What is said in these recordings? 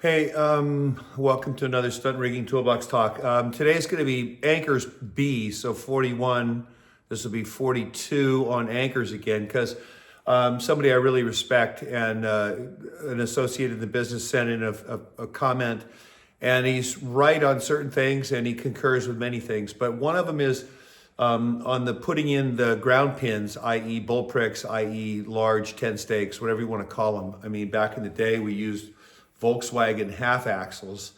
Hey, welcome to another Stunt Rigging Toolbox Talk. Today's going to be anchors B, so 41. This will be 42 on anchors again, because somebody I really respect and an associate in the business sent in a comment, and he's right on certain things and he concurs with many things. But one of them is on the putting in the ground pins, i.e. bull pricks, i.e. large 10 stakes, whatever you want to call them. I mean, back in the day, we used Volkswagen half axles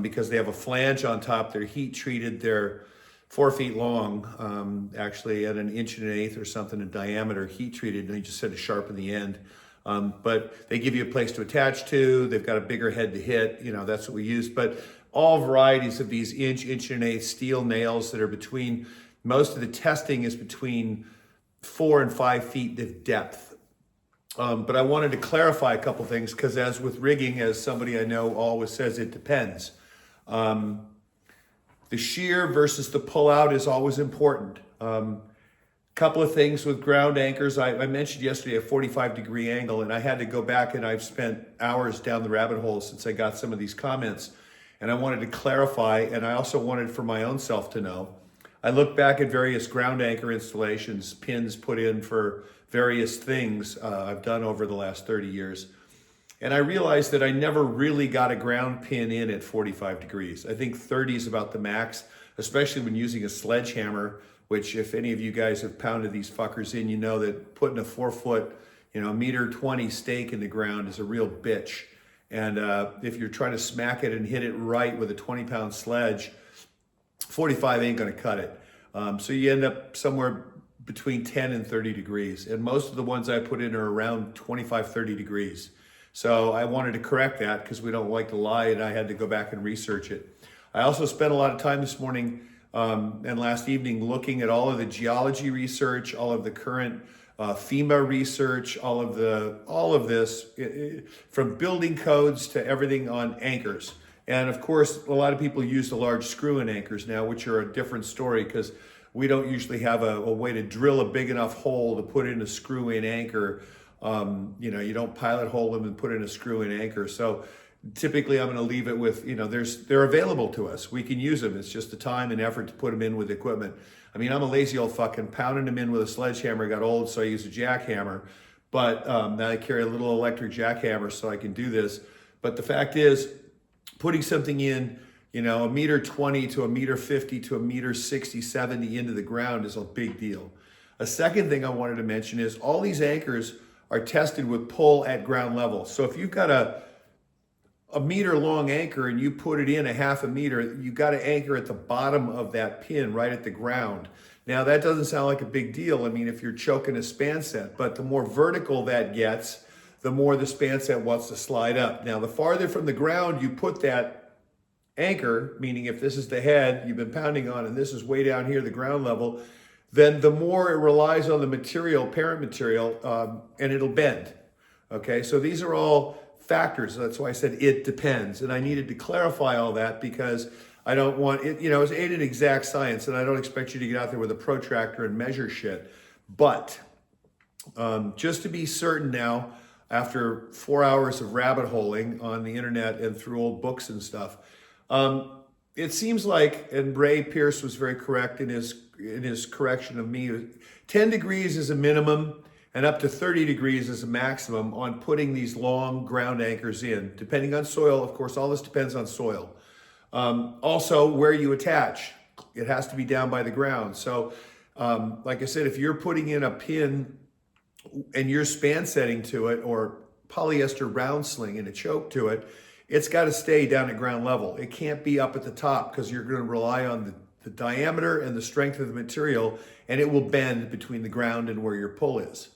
because they have a flange on top. They're heat treated. They're 4 feet long, actually at an inch and an eighth or something in diameter, heat treated, and you just set a sharp in the end. But they give you a place to attach to. They've got a bigger head to hit. You know, that's what we use. But all varieties of these inch and an eighth steel nails that are between, most of the testing is between 4 and 5 feet of depth. But I wanted to clarify a couple things because, as with rigging, as somebody I know always says, it depends. The shear versus the pull-out is always important. Couple of things with ground anchors. I mentioned yesterday a 45-degree angle, and I had to go back and I've spent hours down the rabbit hole since I got some of these comments. And I wanted to clarify, and I also wanted for my own self to know. I look back at various ground anchor installations, pins put in for various things I've done over the last 30 years. And I realized that I never really got a ground pin in at 45 degrees. I think 30 is about the max, especially when using a sledgehammer, which if any of you guys have pounded these fuckers in, you know that putting a 4-foot, $1.20 stake in the ground is a real bitch. And if you're trying to smack it and hit it right with a 20-pound sledge, 45 ain't gonna cut it. So you end up somewhere between 10 and 30 degrees. And most of the ones I put in are around 25, 30 degrees. So I wanted to correct that because we don't like to lie, and I had to go back and research it. I also spent a lot of time this morning and last evening looking at all of the geology research, all of the current FEMA research, all of this, from building codes to everything on anchors. And of course, a lot of people use the large screw-in anchors now, which are a different story because we don't usually have a way to drill a big enough hole to put in a screw-in anchor. You don't pilot hole them and put in a screw-in anchor. So typically I'm going to leave it with, they're available to us. We can use them. It's just the time and effort to put them in with equipment. I mean, I'm a lazy old fucking pounding them in with a sledgehammer. Got old, so I use a jackhammer. But now I carry a little electric jackhammer so I can do this. But the fact is, putting something in, a meter 20 to a meter 50 to a meter 60, 70 into the ground is a big deal. A second thing I wanted to mention is all these anchors are tested with pull at ground level. So if you've got a meter long anchor and you put it in a half a meter, you got to anchor at the bottom of that pin right at the ground. Now that doesn't sound like a big deal. I mean, if you're choking a span set, but the more vertical that gets, the more the span set wants to slide up. Now, the farther from the ground you put that anchor, meaning if this is the head you've been pounding on and this is way down here, the ground level, then the more it relies on the material, parent material, and it'll bend. Okay, so these are all factors. That's why I said it depends. And I needed to clarify all that because I don't want it, it ain't an exact science, and I don't expect you to get out there with a protractor and measure shit. But just to be certain now, after 4 hours of rabbit holing on the internet and through old books and stuff, it seems like, and Ray Pierce was very correct in his correction of me, 10 degrees is a minimum and up to 30 degrees is a maximum on putting these long ground anchors in, depending on soil. Of course, all this depends on soil. Also, where you attach, it has to be down by the ground. So, like I said, if you're putting in a pin and you're span setting to it, or polyester round sling and a choke to it, it's got to stay down at ground level. It can't be up at the top because you're going to rely on the diameter and the strength of the material, and it will bend between the ground and where your pull is.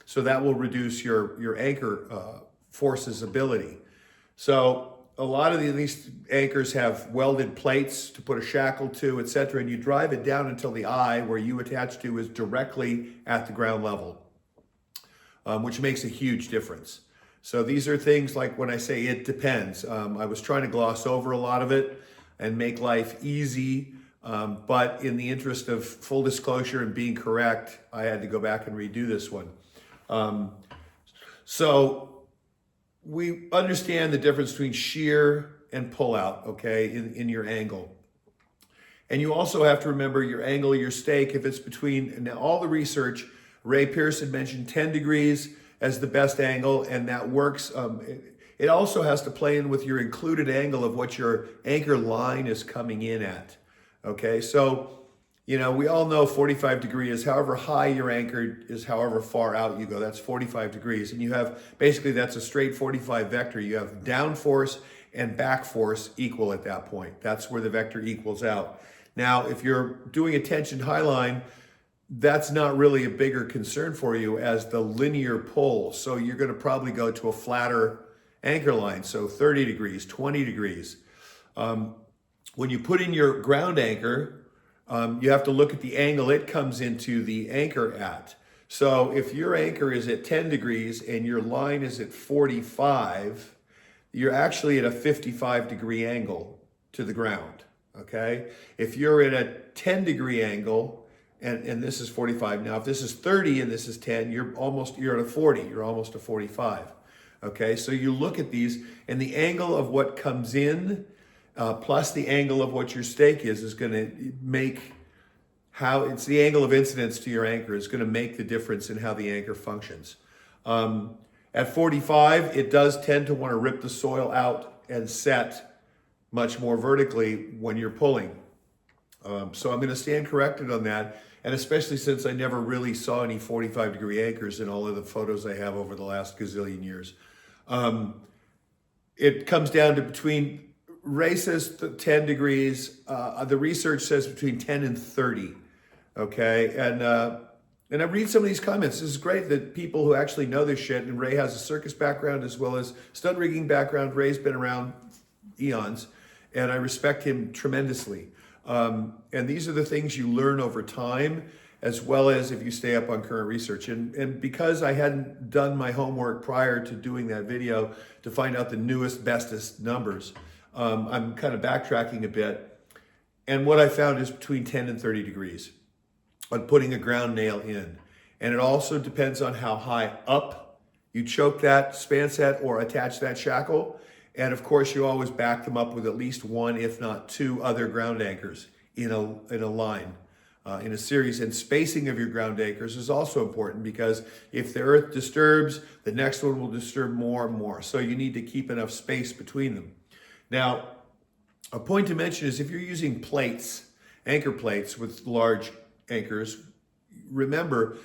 So that will reduce your anchor force's ability. So a lot of these anchors have welded plates to put a shackle to, etc., and you drive it down until the eye where you attach to is directly at the ground level, which makes a huge difference. So these are things like when I say it depends. I was trying to gloss over a lot of it and make life easy, but in the interest of full disclosure and being correct, I had to go back and redo this one. So we understand the difference between shear and pull out, okay, in your angle. And you also have to remember your angle of your stake. If it's between, now all the research, Ray Pearson mentioned 10 degrees as the best angle, and that works. It also has to play in with your included angle of what your anchor line is coming in at. Okay, so, you know, we all know 45 degrees, however high your anchor is, however far out you go, that's 45 degrees. And you have, basically that's a straight 45 vector. You have down force and back force equal at that point. That's where the vector equals out. Now, if you're doing a tensioned high line, that's not really a bigger concern for you as the linear pull. So you're going to probably go to a flatter anchor line. So 30 degrees, 20 degrees. When you put in your ground anchor, you have to look at the angle it comes into the anchor at. So if your anchor is at 10 degrees and your line is at 45, you're actually at a 55 degree angle to the ground. Okay, if you're at a 10 degree angle, and this is 45 now, if this is 30 and this is 10, you're at a 40, you're almost a 45. Okay, so you look at these, and the angle of what comes in plus the angle of what your stake is going to make how, it's the angle of incidence to your anchor is going to make the difference in how the anchor functions. At 45, it does tend to want to rip the soil out and set much more vertically when you're pulling. So I'm going to stand corrected on that. And especially since I never really saw any 45 degree anchors in all of the photos I have over the last gazillion years. It comes down to between, Ray says 10 degrees. The research says between 10 and 30. Okay. And I read some of these comments. This is great that people who actually know this shit, and Ray has a circus background as well as stunt rigging background. Ray's been around eons, and I respect him tremendously. And these are the things you learn over time, as well as if you stay up on current research. And because I hadn't done my homework prior to doing that video to find out the newest, bestest numbers, I'm kind of backtracking a bit. And what I found is between 10 and 30 degrees on putting a ground nail in. And it also depends on how high up you choke that span set or attach that shackle. And of course, you always back them up with at least one, if not two other ground anchors in a line, in a series. And spacing of your ground anchors is also important, because if the earth disturbs, the next one will disturb more and more. So you need to keep enough space between them. Now, a point to mention is if you're using plates, anchor plates with large anchors, remember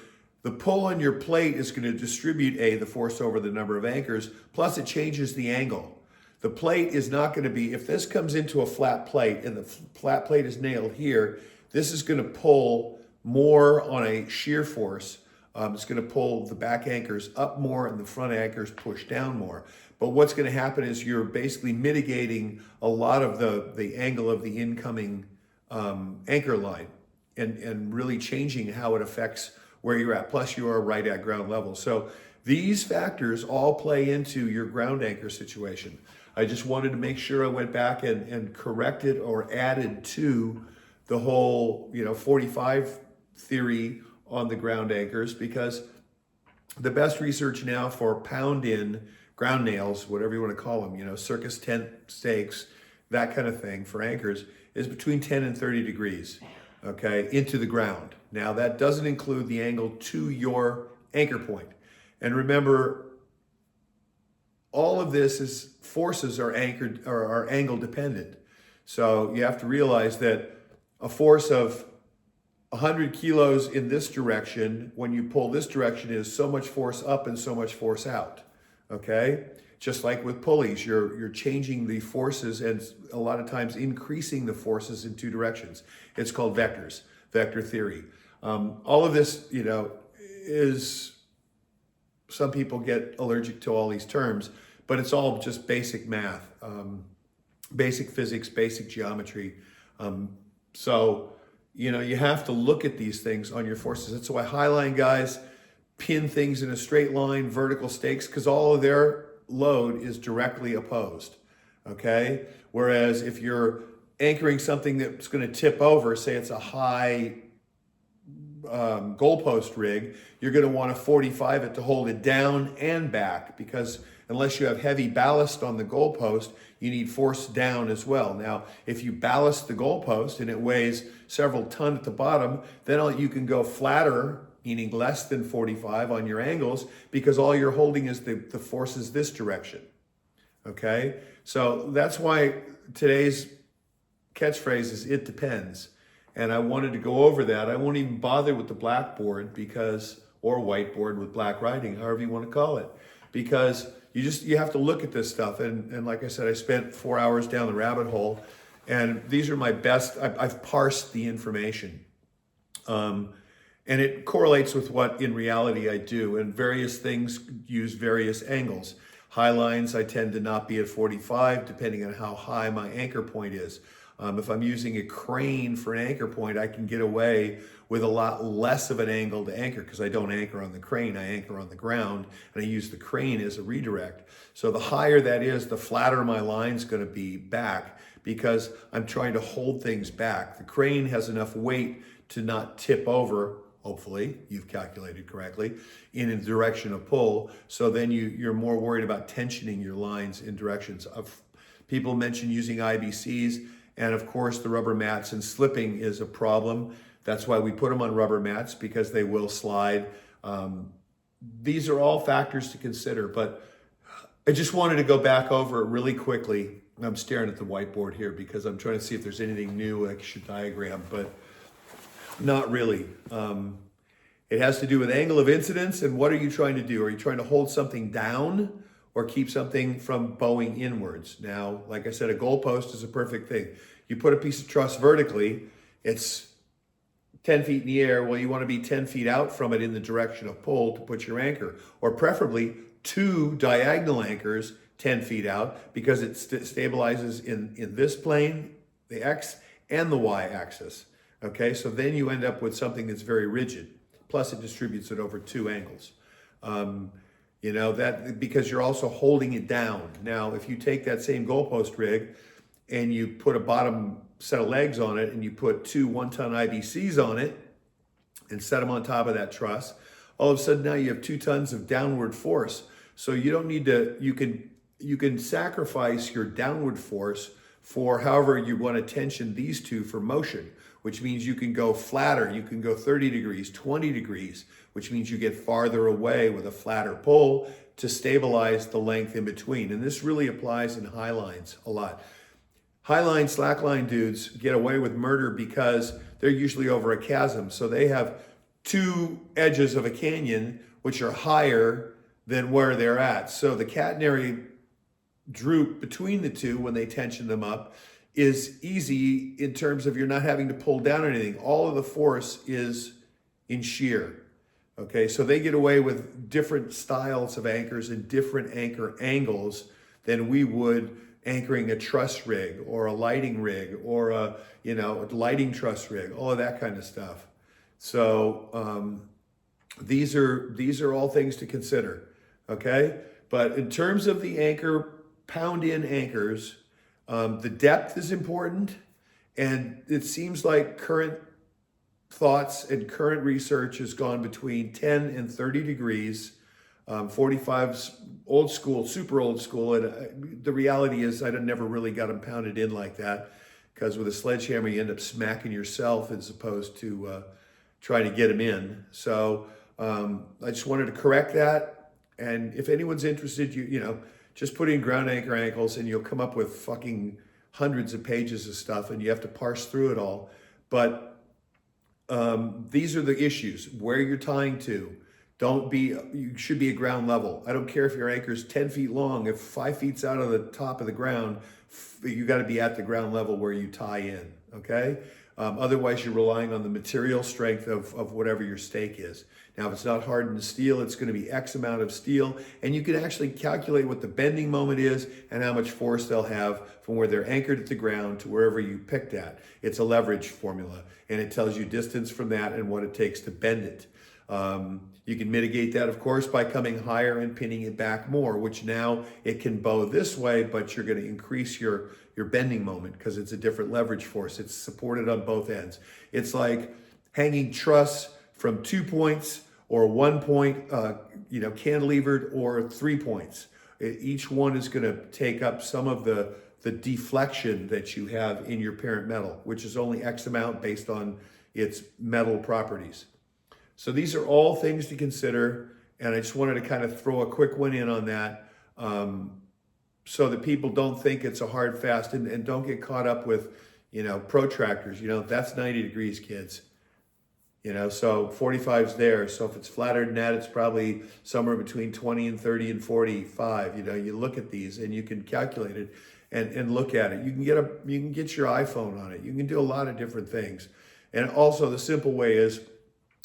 the pull on your plate is going to distribute the force over the number of anchors, plus it changes the angle. The plate is not going to be, if this comes into a flat plate and the flat plate is nailed here, this is going to pull more on a shear force. It's going to pull the back anchors up more and the front anchors push down more. But what's going to happen is you're basically mitigating a lot of the angle of the incoming anchor line and really changing how it affects where you're at. Plus you are right at ground level. So these factors all play into your ground anchor situation. I just wanted to make sure I went back and corrected or added to the whole, 45 theory on the ground anchors, because the best research now for pound in ground nails, whatever you want to call them, circus tent stakes, that kind of thing for anchors, is between 10 and 30 degrees, okay, into the ground. Now that doesn't include the angle to your anchor point. And remember, all of this is forces are anchored or are angle dependent. So you have to realize that a force of 100 kilos in this direction, when you pull this direction, is so much force up and so much force out. Okay? Just like with pulleys, you're changing the forces and a lot of times increasing the forces in two directions. It's called vectors, vector theory. All of this, is, some people get allergic to all these terms, but it's all just basic math, basic physics, basic geometry. So, you have to look at these things on your forces. That's why highline guys pin things in a straight line, vertical stakes, because all of their load is directly opposed, okay? Whereas if you're anchoring something that's going to tip over, say it's a high goalpost rig, you're going to want to 45 it to hold it down and back, because unless you have heavy ballast on the goalpost, you need force down as well. Now, if you ballast the goalpost and it weighs several ton at the bottom, then you can go flatter, meaning less than 45 on your angles, because all you're holding is the force is this direction. Okay? So that's why today's catchphrase is "it depends." And I wanted to go over that. I won't even bother with the blackboard or whiteboard with black writing, however you want to call it, because you have to look at this stuff. And like I said, I spent 4 hours down the rabbit hole, and these are my best. I've parsed the information. And it correlates with what in reality I do. And various things use various angles. High lines, I tend to not be at 45, depending on how high my anchor point is. If I'm using a crane for an anchor point, I can get away with a lot less of an angle to anchor, because I don't anchor on the crane, I anchor on the ground, and I use the crane as a redirect. So the higher that is, the flatter my line's going to be back, because I'm trying to hold things back. The crane has enough weight to not tip over, hopefully, you've calculated correctly, in a direction of pull. So then you're more worried about tensioning your lines in directions of. People mention using IBCs. And of course, the rubber mats and slipping is a problem. That's why we put them on rubber mats, because they will slide. These are all factors to consider, but I just wanted to go back over it really quickly. I'm staring at the whiteboard here because I'm trying to see if there's anything new I should diagram, but not really. It has to do with angle of incidence and what are you trying to do? Are you trying to hold something down or keep something from bowing inwards? Now, like I said, a goalpost is a perfect thing. You put a piece of truss vertically, it's 10 feet in the air. Well, you want to be 10 feet out from it in the direction of pull to put your anchor, or preferably 2 diagonal anchors 10 feet out, because it stabilizes in this plane, the X and the Y axis. Okay, so then you end up with something that's very rigid. Plus it distributes it over 2 angles. You know, that because you're also holding it down. Now, if you take that same goalpost rig and you put a bottom set of legs on it and you put 2 one-ton IBCs on it and set them on top of that truss, all of a sudden now you have 2 tons of downward force. So you don't need to, you can sacrifice your downward force for however you want to tension these 2 for motion, which means you can go flatter, you can go 30 degrees, 20 degrees, which means you get farther away with a flatter pull to stabilize the length in between. And this really applies in high lines a lot. High line, slack line dudes get away with murder because they're usually over a chasm. So they have 2 edges of a canyon, which are higher than where they're at. So the catenary droop between the 2 when they tension them up is easy in terms of you're not having to pull down anything. All of the force is in shear. Okay, so they get away with different styles of anchors and different anchor angles than we would anchoring a truss rig or a lighting rig or a lighting truss rig, all of that kind of stuff. So these are all things to consider. Okay, but in terms of the anchor, pound-in anchors, the depth is important, and it seems like current thoughts and current research has gone between 10 and 30 degrees. 45's old school, super old school, and the reality is I never really got them pounded in like that, because with a sledgehammer you end up smacking yourself as opposed to trying to get them in. So I just wanted to correct that, and if anyone's interested, you know, just put in ground anchor ankles and you'll come up with fucking hundreds of pages of stuff and you have to parse through it all. But these are the issues. Where you're tying to. You should be at ground level. I don't care if your anchor's 10 feet long. If 5 feet's out of the top of the ground, you got to be at the ground level where you tie in, okay? Otherwise, you're relying on the material strength of whatever your stake is. Now, if it's not hardened steel, it's going to be X amount of steel, and you can actually calculate what the bending moment is and how much force they'll have from where they're anchored at the ground to wherever you picked at. It's a leverage formula, and it tells you distance from that and what it takes to bend it. You can mitigate that, of course, by coming higher and pinning it back more, which now it can bow this way, but you're going to increase your bending moment because it's a different leverage force. It's supported on both ends. It's like hanging truss from 2 points or 1 point, cantilevered, or 3 points. Each one is going to take up some of the deflection that you have in your parent metal, which is only X amount based on its metal properties. So these are all things to consider, and I just wanted to kind of throw a quick one in on that, so that people don't think it's a hard fast, and don't get caught up with, protractors. That's 90 degrees, kids. So 45's there. So if it's flatter than that, it's probably somewhere between 20 and 30 and 45. You look at these and you can calculate it and look at it. You can get your iPhone on it. You can do a lot of different things. And also the simple way is,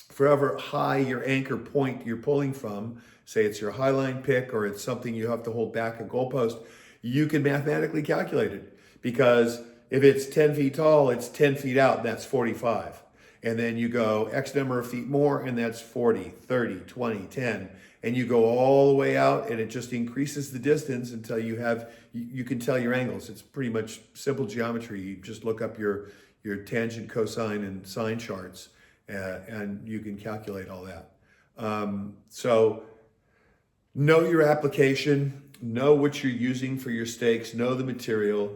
for however high your anchor point you're pulling from, say it's your high line pick or it's something you have to hold back a goalpost, you can mathematically calculate it. Because if it's 10 feet tall, it's 10 feet out, and that's 45. And then you go X number of feet more, and that's 40, 30, 20, 10. And you go all the way out, and it just increases the distance until you can tell your angles. It's pretty much simple geometry. You just look up your tangent, cosine, and sine charts, and you can calculate all that. So know your application, know what you're using for your stakes, know the material.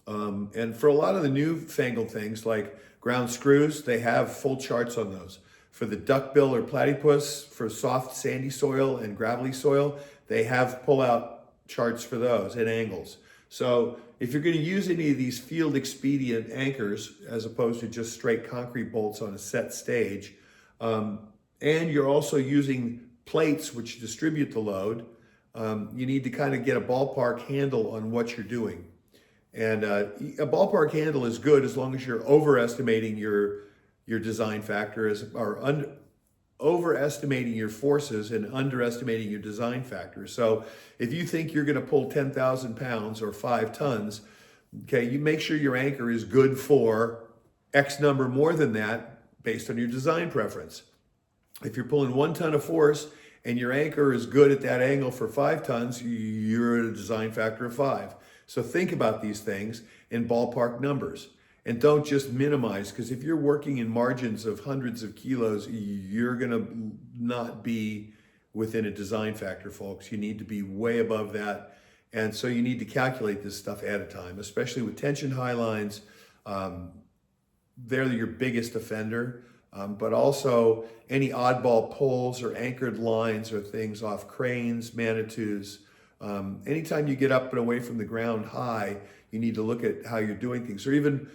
And for a lot of the newfangled things like ground screws, they have full charts on those. For the duckbill or platypus, for soft sandy soil and gravelly soil, they have pull-out charts for those and angles. So if you're going to use any of these field expedient anchors, as opposed to just straight concrete bolts on a set stage, and you're also using plates which distribute the load, you need to kind of get a ballpark handle on what you're doing. And a ballpark handle is good as long as you're overestimating your design factor, or overestimating your forces and underestimating your design factor. So if you think you're going to pull 10,000 pounds or 5 tons, okay, you make sure your anchor is good for X number more than that based on your design preference. If you're pulling 1 ton of force and your anchor is good at that angle for 5 tons, you're at a design factor of 5. So think about these things in ballpark numbers, and don't just minimize, because if you're working in margins of hundreds of kilos, you're going to not be within a design factor, folks. You need to be way above that. And so you need to calculate this stuff at a time, especially with tension high lines. They're your biggest offender, but also any oddball pulls or anchored lines or things off cranes, Manitous. Anytime you get up and away from the ground high, you need to look at how you're doing things. Or even,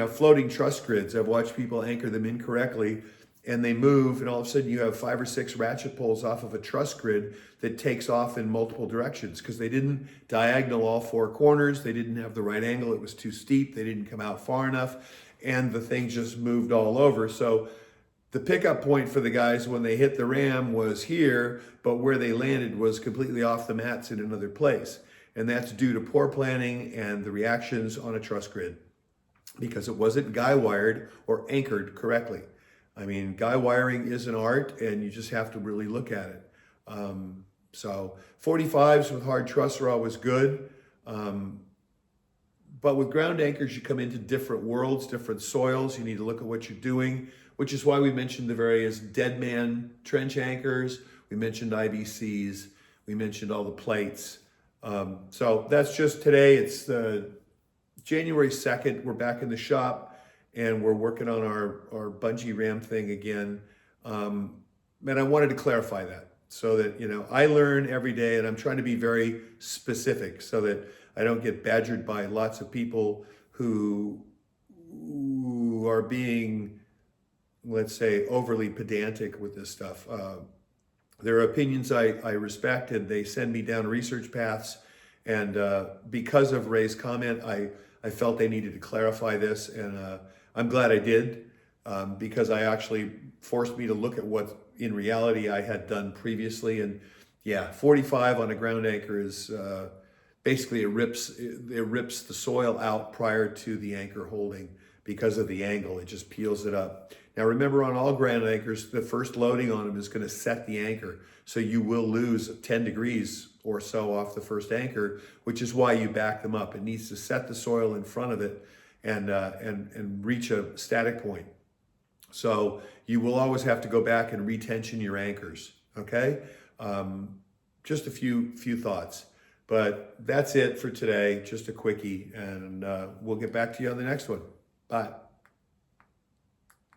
floating truss grids. I've watched people anchor them incorrectly and they move, and all of a sudden you have 5 or 6 ratchet pulls off of a truss grid that takes off in multiple directions because they didn't diagonal all 4 corners. They didn't have the right angle. It was too steep. They didn't come out far enough, and the thing just moved all over. So the pickup point for the guys when they hit the ram was here, but where they landed was completely off the mats in another place. And that's due to poor planning and the reactions on a truss grid, because it wasn't guy wired or anchored correctly. I mean, guy wiring is an art, and you just have to really look at it. So 45s with hard truss are always good. But with ground anchors, you come into different worlds, different soils. You need to look at what you're doing, which is why we mentioned the various dead man trench anchors. We mentioned IBCs. We mentioned all the plates. So that's just today. It's January 2nd. We're back in the shop, and we're working on our bungee ram thing again. And I wanted to clarify that so that, I learn every day, and I'm trying to be very specific so that I don't get badgered by lots of people who are being, let's say, overly pedantic with this stuff. There are opinions I respect, and they send me down research paths. And because of Ray's comment, I felt they needed to clarify this, and I'm glad I did, because I actually forced me to look at what in reality I had done previously. And yeah, 45 on a ground anchor is basically it rips the soil out prior to the anchor holding because of the angle. It just peels it up. Now remember, on all ground anchors, the first loading on them is going to set the anchor. So you will lose 10 degrees or so off the first anchor, which is why you back them up. It needs to set the soil in front of it and reach a static point. So you will always have to go back and retension your anchors, okay? Just a few thoughts. But that's it for today, just a quickie, and we'll get back to you on the next one. Bye.